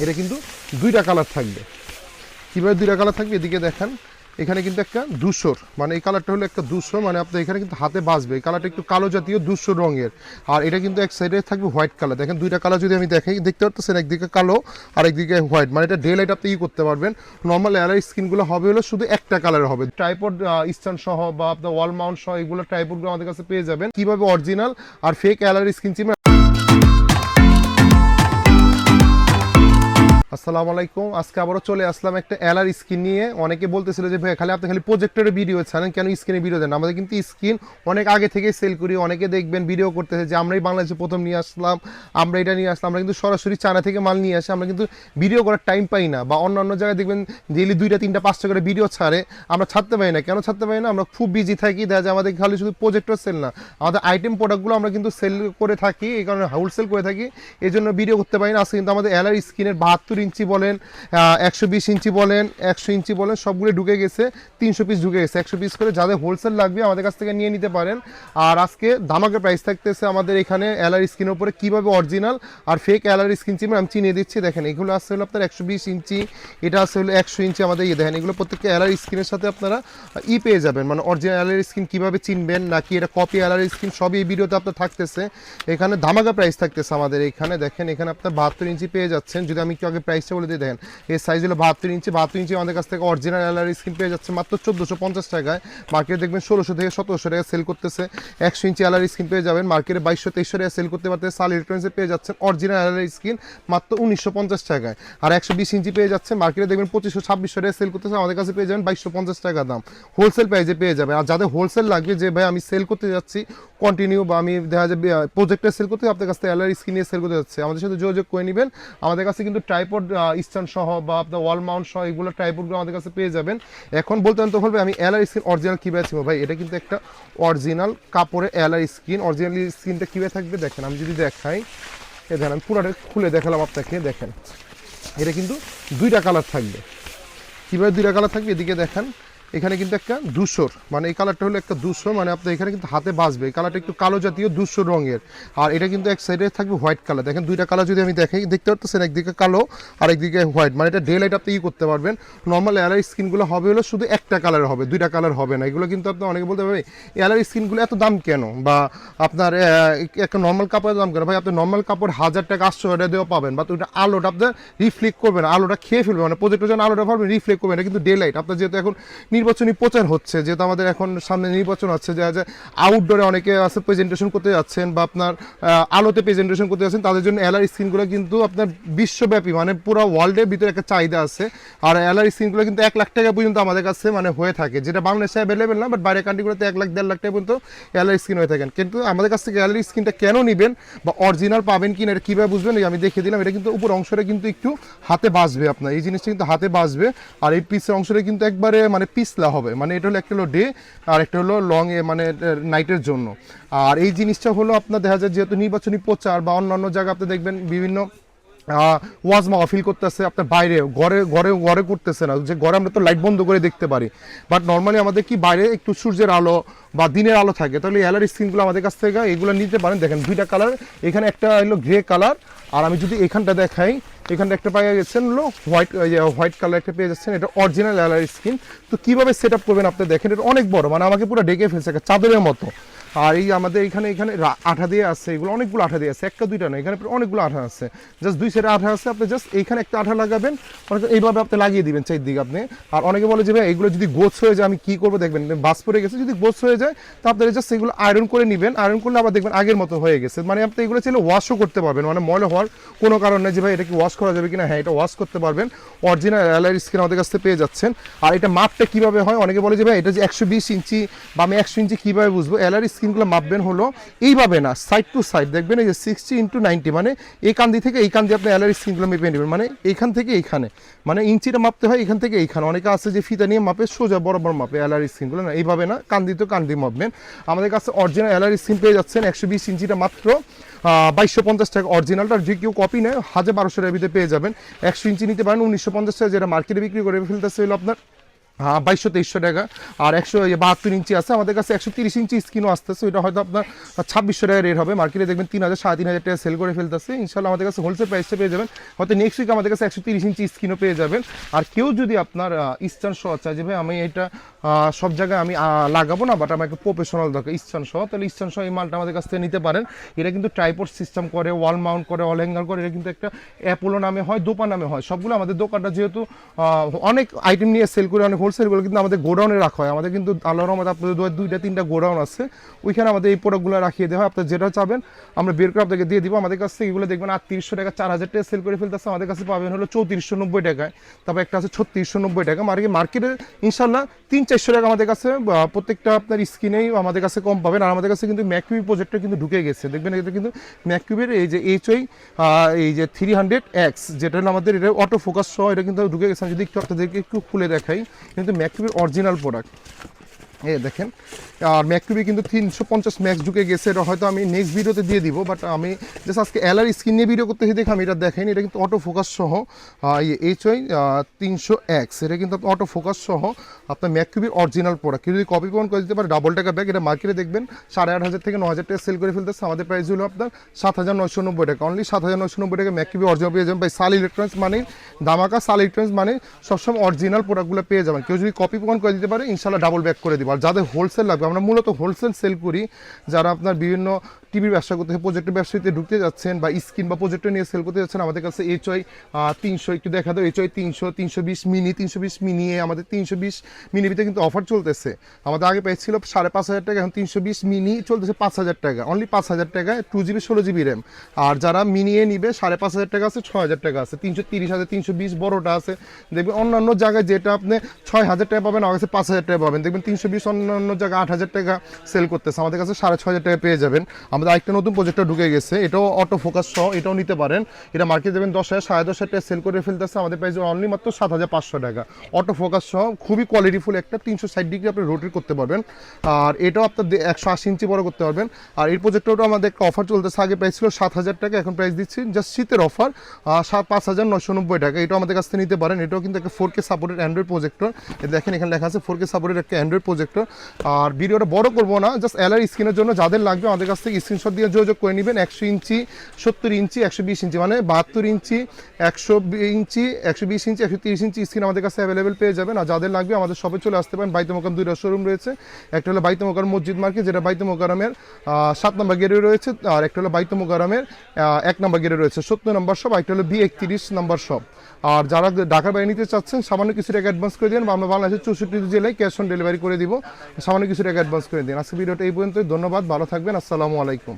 এটা কিন্তু দুইটা কালার থাকবে। কীভাবে দুইটা কালার থাকবে এদিকে দেখেন, এখানে কিন্তু একটা ধূসর, মানে এই কালারটা হলো একটা ধূসর, মানে আপনার এখানে কিন্তু হাতে বাজবে। এই কালারটা একটু কালো জাতীয় ধূসর রঙের, আর এটা কিন্তু এক সাইডে থাকবে হোয়াইট কালার। দেখেন দুইটা কালার যদি আমি দেখাই, দেখতে পারতেছেন একদিকে কালো আর একদিকে হোয়াইট, মানে এটা ডে লাইট আপনি করতে পারবেন। নর্মাল এলআর স্ক্রিনগুলো হবে হলো শুধু একটা কালার হবে। ট্রাইপড স্ট্যান্ড সহ বা আপনার ওয়াল মাউন্ট সহ এগুলো ট্রাইপডগুলো আমাদের কাছে পেয়ে যাবেন। কিভাবে অরিজিনাল আর ফেক এলআর স্ক্রিন চিনবেন। আসসালামু আলাইকুম, আজকে আবারও চলে আসলাম একটা এলআর স্ক্রিন নিয়ে। অনেকে বলতেছিল যে ভাই আপনি খালি প্রজেক্টরের ভিডিও ছাড়েন, কেন স্ক্রিনে ভিডিও দেন? আমাদের কিন্তু স্ক্রিন অনেক আগে থেকে সেল করি। অনেকে দেখবেন ভিডিও করতেছে যে আমরাই বাংলাদেশে প্রথম নিয়ে আসলাম, আমরা এটা নিয়ে আসলাম। আমরা কিন্তু সরাসরি চায়না থেকে মাল নিয়ে আসি। আমরা কিন্তু ভিডিও করার টাইম পাই না, বা অন্য জায়গায় দেখবেন ডেইলি 2টা 3টা 5টা করে ভিডিও ছাড়ে, আমরা ছাড়তে পারি না। কেন ছাড়তে পারি না? আমরা খুব বিজি থাকি। দেখা যায় আমাদের খালি শুধু প্রজেক্টর সেল না, আমাদের আইটেম প্রোডাক্টগুলো আমরা কিন্তু সেল করে থাকি, এই কারণে হোলসেল করে থাকি, এই জন্য ভিডিও করতে পারি না। আজকে কিন্তু আমাদের এলআর স্ক্রিনের 72 ইঞ্চি বলেন, 120 ইঞ্চি বলেন, 100 ইঞ্চি বলেন, সবগুলো ঢুকে গেছে। 300 পিস ঢুকে গেছে, 100 পিস করে। যাদের হোলসেল লাগবে আমাদের কাছ থেকে নিয়ে নিতে পারেন। আর আজকে ধামাকা প্রাইস থাকতেছে আমাদের এখানে এলআর স্ক্রিনের উপরে। কীভাবে অরিজিনাল আর ফেক এলআর স্ক্রিন চিনবেন আমি চিনিয়ে দিচ্ছি। দেখেন এগুলো আসছে হলো আপনার 120 ইঞ্চি, এটা আসছে হলো 100 ইঞ্চি। আমাদের দেখেন এগুলো প্রত্যেকটা এলআর স্ক্রিনের সাথে আপনারা পেয়ে যাবেন, মানে অরিজিনাল এলআর স্ক্রিন কীভাবে চিনবেন নাকি এটা কপি এলআর স্ক্রিন, সবই এই ভিডিওতে আপনার থাকতেছে। এখানে ধামাকা প্রাইস থাকতেছে আমাদের এখানে। দেখেন এখানে আপনার 72 ইঞ্চি পেয়ে যাচ্ছেন। যদি আমি একটু আগে প্রাইসটা বলে দিই, দেখেন এর সাইজ হলো 72 ইঞ্চি। 72 ইঞ্চি আমাদের কাছ থেকে অরিজিনাল এলআর স্ক্রিন পেয়ে যাচ্ছে মাত্র 1450 টাকায়। মার্কেটে দেখবেন 1600 থেকে 1700 টাকা সেল করতেছে। 100 ইঞ্চি এলআর স্ক্রিন পেয়ে যাবেন মার্কেটে 2200-2300 টাকা সেল করতে পারতেছে। সাল ইলেকট্রনিক্সে পেয়ে যাচ্ছেন অরিজিনাল এলআর স্ক্রিন মাত্র 1950 টাকায়। আর 120 ইঞ্চি পেয়ে যাচ্ছে মার্কেটে দেখবেন 2500-2600 টাকা সেল করতেছে, আমাদের কাছে পেয়ে যাবেন 2250 টাকা দাম। হোলসেল প্রাইসে পেয়ে যাবেন। আর যাদের হোলসেল লাগবে যে ভাই আমি সেল করতে যাচ্ছি কন্টিনিউ, বা আমি দেখা যায় প্রজেক্টে সেল করতে আপনার কাছ থেকে এলআর স্ক্রিন নিয়ে সেল করতে যাচ্ছে, আমাদের সাথে যোগাযোগ করে নেবেন। আমাদের কাছে কিন্তু ট্রাইপড স্ট্যান্ড সহ বা আপনার ওয়াল মাউন্ট সহ এগুলো ট্রাইপডগুলো আমাদের কাছে পেয়ে যাবেন। এখন বলতে তো বলবে আমি এলআর স্ক্রিন অরিজিনাল কীভাবে ছিল ভাই, এটা কিন্তু একটা অরিজিনাল কাপড়ে এলআর স্ক্রিন। অরিজিনাল স্ক্রিনটা কীভাবে থাকবে দেখেন, আমি যদি দেখাই, এ দেখেন আমি পুরোটা খুলে দেখালাম আপনাকে। দেখেন এটা কিন্তু দুইটা কালার থাকবে। কীভাবে দুইটা কালার থাকবে এদিকে দেখেন, এখানে কিন্তু একটা ধূসর, মানে এই কালারটা হলো একটা ধূসর, মানে আপনার এখানে কিন্তু হাতে বাজবে। এই কালারটা একটু কালো জাতীয় ধূসর রঙের, আর এটা কিন্তু এক সাইডে থাকবে হোয়াইট কালার। দেখেন দুইটা কালার যদি আমি দেখাই, দেখতে পারতেছেন একদিকে কালো আর একদিকে হোয়াইট, মানে এটা ডে লাইট আপনি করতে পারবেন। নর্মাল এলআর স্ক্রিনগুলো হবে হলো শুধু একটা কালার হবে, দুইটা কালার হবে না। এগুলো কিন্তু আপনার অনেকে বলতে পারবে এলআর স্ক্রিনগুলো এত দাম কেন, বা আপনার একটা নর্মাল কাপড়ের দাম কেন? ভাই আপনি নর্মাল কাপড় 1000 টাকা 800 টাকা দিয়েও পাবেন, বা ওইটা আলোটা আপনার রিফ্লেক্ট করবে না, আলোটা খেয়ে ফেলবে, মানে প্রজেক্টর যখন আলোটা পাবেন রিফ্লেক্ট করবে না। কিন্তু ডে লাইট আপনার যেহেতু এখন নির্বাচনী প্রচার হচ্ছে, যেহেতু আমাদের এখন সামনে নির্বাচন আছে, যে আউটডোরে অনেকে আছে প্রেজেন্টেশন করতে যাচ্ছেন, বা আপনার আলোতে প্রেজেন্টেশন করতে যাচ্ছেন, তাদের জন্য এলআর স্ক্রিনগুলো কিন্তু আপনার বিশ্বব্যাপী, মানে পুরো ওয়ার্ল্ডের ভিতরে একটা চাহিদা আছে। আর এলআর স্ক্রিনগুলো কিন্তু 1 লাখ টাকা পর্যন্ত আমাদের কাছে মানে হয়ে থাকে, যেটা বাংলাদেশে অ্যাভেলেবেল না, বাট বাইরের কান্ট্রিগুলোতে 1 লাখ 1.5 লাখ টাকা পর্যন্ত এলআর স্ক্রিন হয়ে থাকেন। কিন্তু আমাদের কাছ থেকে এলআর স্ক্রিনটা কেন নেবেন বা অরিজিনাল পাবেন কিনা এটা কীভাবে বুঝবেন, আমি দেখিয়ে দিলাম। এটা কিন্তু উপর অংশটা কিন্তু একটু হাতে বাজবে, আপনার এই জিনিসটা কিন্তু হাতে বাজবে, আর এই পিসের অংশটা কিন্তু একবারে মানে পিছলা হবে। মানে এটা হলো একটা হলো ডে আর একটা হলো লং এ, মানে নাইটের জন্য। আর এই জিনিসটা হলো আপনার দেখা যায় যেহেতু নির্বাচনী প্রচার বা অন্যান্য জায়গা আপনি দেখবেন বিভিন্ন ওয়াজ মাহফিল করতেছে, আপনার বাইরে ঘরে ঘরে ঘরে করতেছে না, যে ঘরে আমরা তো লাইট বন্ধ করে দেখতে পারি, বাট নর্মালি আমাদের কি বাইরে একটু সূর্যের আলো বা দিনের আলো থাকে, তাহলে এলআর স্ক্রিনগুলো আমাদের কাছ থেকে এগুলো নিতে পারেন। দেখেন দুইটা কালার, এখানে একটা হলো গ্রে কালার, আর আমি যদি এখানটা দেখাই, এখানটা একটা পেয়ে গেছেন হলো হোয়াইট কালার একটা পেয়ে যাচ্ছেন, এটা অরিজিনাল এলআর স্ক্রিন। তো কীভাবে সেট আপ করবেন আপনি দেখেন, এটা অনেক বড়, মানে আমাকে পুরো ডেকে ফেলছে একটা চাদরের মতো। আর এই আমাদের এখানে আঠা দিয়ে আছে, এগুলো অনেকগুলো আঠা দিয়ে আছে, একটা দুইটা না, এখানে অনেকগুলো আঠা আছে, জাস্ট 2 সাইডে আঠা আছে। আপনি জাস্ট এইখানে একটা আঠা লাগাবেন, এইভাবে আপনি লাগিয়ে দিবেন চারদিকে আপনি। আর অনেকে বলে যে ভাই এগুলো যদি গোছ হয়ে যায় আমি কি করবো, দেখবেন বাস পড়ে গেছে, যদি গোছ হয়ে যায় তো আপনারা জাস্ট এগুলো আয়রন করে নেবেন। আয়রন করলে আবার দেখবেন আগের মতো হয়ে গেছে, মানে আপনি এগুলো চাইলে ওয়াশও করতে পারবেন, মানে ময়লা হওয়ার কোনো কারণ নেই যে ভাই এটা কি ওয়াশ করা যাবে কিনা। হ্যাঁ, এটা ওয়াশ করতে পারবেন। অরিজিনাল এলআর স্ক্রিন আমাদের কাছ থেকে পেয়ে যাচ্ছেন। আর এটা মাপটা কীভাবে হয়, অনেকে বলে যে ভাই এটা যে 120 ইঞ্চি বা আমি 100 ইঞ্চি কীভাবে বুঝবো? এলআর স্ক্রিনগুলো মাপবেন হলো এইভাবে না, সাইড টু সাইড দেখবেন এই যে 60x90, মানে এই কান্দি থেকে এই কান্দি আপনি এলআর স্ক্রিনগুলো মেপে নেবেন, মানে এইখান থেকে এইখানে, মানে ইঞ্চিটা মাপতে হয় এখান থেকে এইখানে। অনেকে আছে যে ফিতা নিয়ে মাপে সোজা বরাবর মাপে এলআর স্ক্রিনগুলো, না এইভাবে না, কান্দি তো কান্দি মাপবেন। আমাদের কাছে অরিজিনাল এলআর স্ক্রিন পেয়ে যাচ্ছেন 120 ইঞ্চিটা মাত্র 2250 টাকা। অরিজিনালটা যে কেউ কপি নেয় 1200 টাকার ভিতরে পেয়ে যাবেন। 100 ইঞ্চি নিতে পারেন 1950 টাকা, যেটা মার্কেটে বিক্রি করে ফেলতেছে হলো আপনার হ্যাঁ 2200-2300 টাকা। আর 172 ইঞ্চি আছে আমাদের কাছে, 130 ইঞ্চি স্ক্রিনও আসতেছে, ওইটা হয়তো আপনার 2600 টাকা রেট হবে। মার্কেটে দেখবেন 3000 3500 টাকা সেল করে ফেলতেছে। ইনশাল্লাহ আমাদের কাছে হোলসেল প্রাইসটা পেয়ে যাবেন। হয়তো নেক্সট উইক আমাদের কাছে 130 ইঞ্চি স্ক্রিনও পেয়ে যাবেন। আর কেউ যদি আপনার স্ট্যান্ড সহ চায় যে ভাই আমি এটা সব জায়গায় আমি লাগাবো না, বাট আমার একটা প্রফেশনাল দরকার স্ট্যান্ড সহ, তাহলে স্ট্যান্ড সহ এই মালটা আমাদের কাছ থেকে নিতে পারেন। এটা কিন্তু ট্রাইপড সিস্টেম করে, ওয়াল মাউন্ট করে, ওয়াল হ্যাঙ্গার করে। এটা কিন্তু একটা অ্যাপোলো নামে হয়, দোপা নামে হয়। সবগুলো আমাদের দোকানটা যেহেতু অনেক আইটেম নিয়ে সেল করে, অনেক হোলসেলগুলো কিন্তু আমাদের গোডাউনে রাখা হয়। আমাদের কিন্তু আল্লাহর রহমতে আপনাদের 2-3টা গোডাউন আছে, ওইখানে আমাদের এই প্রোডাক্টগুলো রাখিয়ে দেওয়া হয়। আপনার যেটা চাবেন আমরা বের করে আপনাকে দিয়ে দিব। আমাদের কাছ থেকে এগুলো দেখবেন 3800 টাকা 4000 টাকা সেল করে ফেলতেছে, আমাদের কাছে পাবেন হলো 3490 টাকায়। তারপর একটা আছে 3690 টাকা। মার্কেটে ইনশাল্লাহ 300-400 টাকা আমাদের কাছে প্রত্যেকটা আপনার স্কিনেই আমাদের কাছে কম পাবেন। আর আমাদের কাছে কিন্তু ম্যাককিউবি প্রজেক্টটা কিন্তু ঢুকে গেছে, দেখবেন এটা কিন্তু ম্যাককিউবের এই যে HY এই যে 300X, যেটা হলো আমাদের এটা অটো ফোকাস সহ, এটা কিন্তু ঢুকে গেছে। যদি একটু আপনাদেরকে একটু খুলে দেখাই, কিন্তু ম্যাককিউবের অরিজিনাল প্রোডাক্ট দেখেন। আর ম্যাককিউবি কিন্তু 350 ম্যাক্স ঢুকে গেছে, এটা হয়তো আমি নেক্সট ভিডিওতে দিয়ে দিব, বাট আমি জাস্ট আজকে এলআর স্ক্রিন নিয়ে ভিডিও করতে দেখে আমি এটা দেখেন। এটা কিন্তু অটো ফোকাস সহ HY 300X, এটা কিন্তু অটো ফোকাস সহ আপনার ম্যাককিউবির অরিজিনাল প্রোডাক্ট। যদি কপি প্রমাণ করে দিতে পারে ডাবল টাকা ব্যাগ। এটা মার্কেটে দেখবেন 8500 থেকে 9000 টাকা সেল করে ফেলতেছে, আমাদের প্রাইস হলো আপনার 7990 টাকা। অনলি 7990 টাকা ম্যাককিউবি অরিজিনাল পেয়ে যাবেন। ভাই সাল ইলেকট্রনিক্স মানে দামাকা, সাল ইলেকট্রনিক্স মানে সবসময় অরিজিনাল প্রোডাক্টগুলো পেয়ে যাবেন। কেউ যদি কপি প্রমাণ করে দিতে পারে ইনশাল্লাহ ডাবল ব্যাক করে দিব। আর যাদের হোলসেল লাগবে, আমরা মূলত হোলসেল সেল করি, যারা আপনার বিভিন্ন টিভির ব্যবসা করতে প্রজেক্টের ব্যবসাতে ঢুকতে যাচ্ছেন বা স্ক্রিন বা প্রজেক্টর নিয়ে সেল করতে যাচ্ছেন, আমাদের কাছে HY 300 একটু দেখা দাও, HY 300, 320 মিনি, 320 মিনি, আমাদের 320 মিনি ভিতরে কিন্তু অফার চলতেছে। আমাদের আগে প্রাইস ছিল 5500 টাকা, এখন 320 মিনি চলতেছে 5000 টাকা, অনলি 5000 টাকায় 2GB 16GB র্যাম। আর যারা মিনি এ নিবে 5500 টাকা আছে, 6000 টাকা আছে, 330 আছে, 320 বড়টা আছে। দেখবেন অন্যান্য জায়গায় যেটা আপনি 6000 টাকা পাবেন, আমার কাছে 5000 টাকা পাবেন। দেখবেন 320 অন্যান্য জায়গায় 8000 টাকা সেল করতেছে, আমাদের কাছে 6500 টাকা পেয়ে যাবেন। আমাদের আরেকটা নতুন প্রজেক্টর ঢুকে গেছে, এটাও অটো ফোকাস সহ, এটাও নিতে পারেন। এটা মার্কেট দেবেন 10,000 10,500 টাকা সেল করে ফেলতেছে, আমাদের প্রাইস অনলি মাত্র 7500 টাকা। অটো ফোকাস সহ খুবই কোয়ালিটিফুল একটা 360 ডিগ্রি আপনি রোটেট করতে পারবেন। আর এটাও আপনার 180 ইঞ্চি বড় করতে পারবেন। আর এই প্রজেক্টরটাও আমাদের একটা অফার চলতেছে, আগে প্রাইস ছিল 7000 টাকা, এখন প্রাইস দিচ্ছি জাস্ট শীতের অফার 5990 টাকা। এটাও আমাদের কাছ থেকে নিতে পারেন। এটাও কিন্তু একটা 4K সাপোর্টেড অ্যান্ড্রয়েড প্রজেক্টর। দেখেন এখানে লেখা আছে 4K সাপোর্টেড একটা অ্যান্ড্রয়েড প্রজেক্টর। আর ভিডিওটা বড় করবো না, জাস্ট এলআর স্ক্রিনের জন্য যাদের লাগবে আমাদের কাছ থেকে স্ক্রিনশট দিয়ে যোগাযোগ করে নেবেন। 100 ইঞ্চি, 70 ইঞ্চি, 120 ইঞ্চি, মানে 72 ইঞ্চি, 100 ইঞ্চি, 120 ইঞ্চি, 130 ইঞ্চি স্ক্রিন আমাদের কাছে অ্যাভেলেবেল পেয়ে যাবেন। আর যাদের লাগবে আমাদের শপে চলে আসতে পারেন। বাইতুল মোকাররম 2টা শোরুম রয়েছে, একটা হলো বাইতুল মোকাররম মসজিদ মার্কেট, যেটা বাইতুল মোকাররমের 7 নম্বর গেটে রয়েছে, আর একটা হলো বাইতুল মোকাররমের 1 নম্বর গেটে রয়েছে 70 নম্বর শপ, একটা হলো B31 নম্বর শপ। আর যারা ঢাকার বাইরে নিতে চাচ্ছেন সামান্য কিছু টাকা অ্যাডভান্স করে দিন, আমরা বাংলাদেশের 64 জেলায় ক্যাশ অন ডেলিভারি করে দিব, সামান্য কিছু টাকা অ্যাডভান্স করে দিন। আজকে ভিডিওটা এই পর্যন্ত, ধন্যবাদ, ভালো থাকবেন, আসসালামু আলাইকুম।